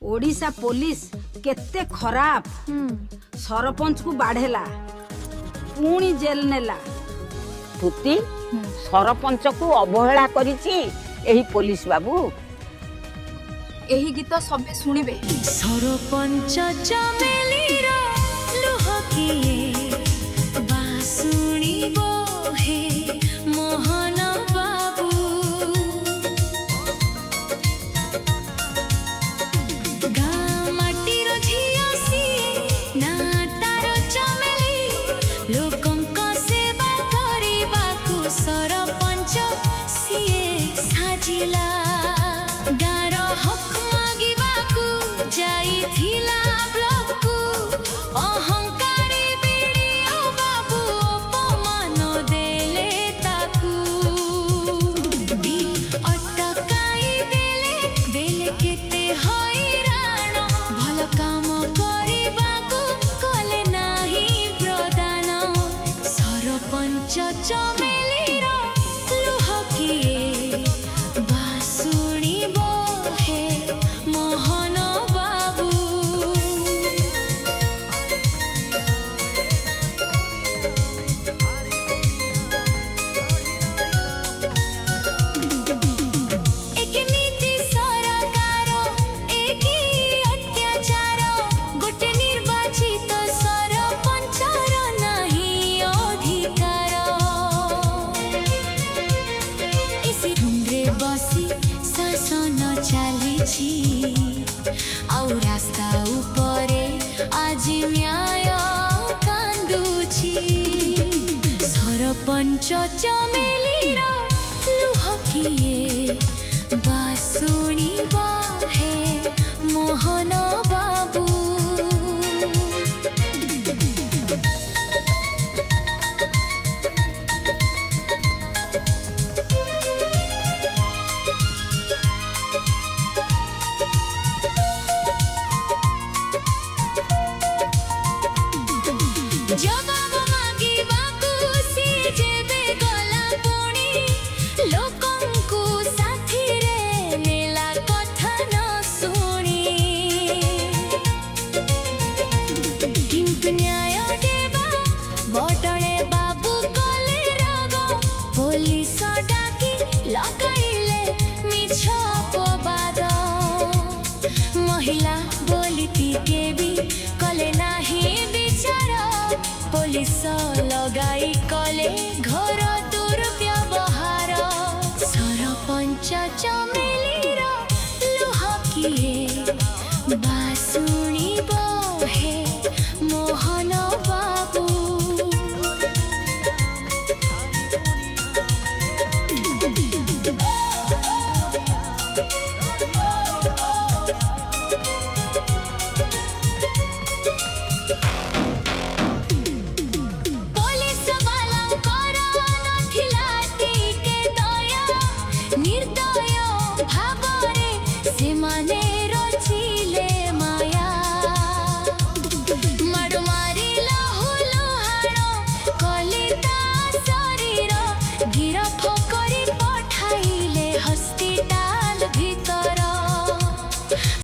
Odisha police केते खराब सरपंच को बाढ़ेला पुणी जेल नेला। तुती सरपंच को अवहेला करिछि एही पुलिस बाबू। एही गीत सबे सुनिबे। सरपंच चमेली रो लुह किए बासुणी बोहे मोहन बाबू गाँ माटी रो झिया सिए ना तारो चमेली लोकंक सेवा करिबाकू सरपंच सिए साजिला। गाँर हक मागिबाकू जाइथिला ब्लकू अहंकारी बिडिओ बाबू अपमान देले ताकू अटकाई देले केते हैरान भल काम करिबाकू कले नाही प्रदान। सरपंच चमेली रो लुह किए बासुणी बोहे मोहन बाबू। एक नीति सरकार एक अत्याचार गोटे निर्वाचित सरपंचर नाही अधिकार। इसी रुंद्रे बसी शासन चलीछि आउ रास्ता उपरे आज न्याय कांदुछि। सरपंच चमेली रो लुह किए बासुणी बाहे मोहन बाबू। जवाब मागिबाकू सिए जेबे गला पुणी लोकंकू साथिरे नेला कथा न शुणी। किंतु न्याय देबा बटले बाबू कले राग पुलिस डाकी लगाइले मिछ अपवाद। महिला बोलिती के भी कले नाही विचार पुलिस लगाई कले घर दुर्व्यवहार। सरपंच चमेली रो लुह किए बासुणी बोहे मोहन बाबू।